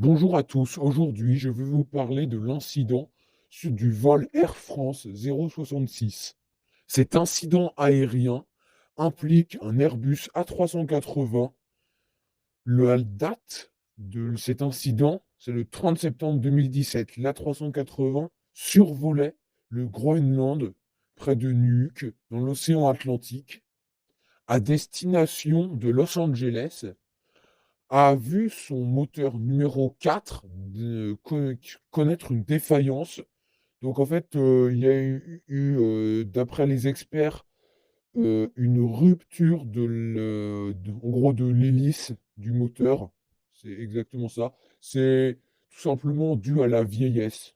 Bonjour à tous, aujourd'hui je vais vous parler de l'incident du vol Air France 066. Cet incident aérien implique un Airbus A380. La date de cet incident, c'est le 30 septembre 2017. L'A380 survolait le Groenland, près de Nuuk, dans l'océan Atlantique, à destination de Los Angeles, a vu son moteur numéro 4 connaître une défaillance. Donc en fait, il y a d'après les experts, une rupture en gros de l'hélice du moteur. C'est exactement ça. C'est tout simplement dû à la vieillesse.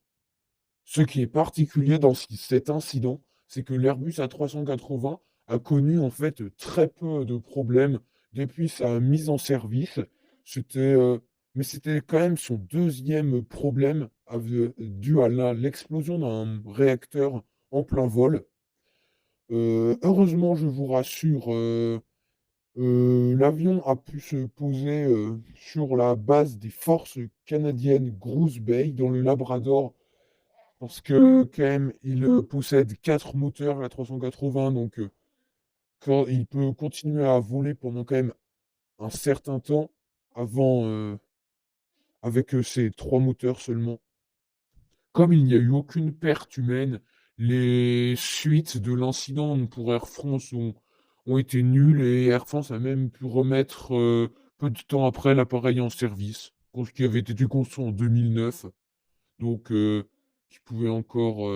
Ce qui est particulier dans cet incident, c'est que l'Airbus A380 a connu en fait très peu de problèmes depuis sa mise en service. C'était, mais c'était quand même son deuxième problème dû à l'explosion d'un réacteur en plein vol. Heureusement, je vous rassure, l'avion a pu se poser sur la base des forces canadiennes Goose Bay dans le Labrador parce que quand même, il possède 4 moteurs, la 380, donc quand il peut continuer à voler pendant quand même un certain temps avant, avec ses 3 moteurs seulement. Comme il n'y a eu aucune perte humaine, les suites de l'incident pour Air France ont été nulles et Air France a même pu remettre, peu de temps après l'appareil en service, qui avait été construit en 2009, donc qui pouvait encore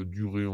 durer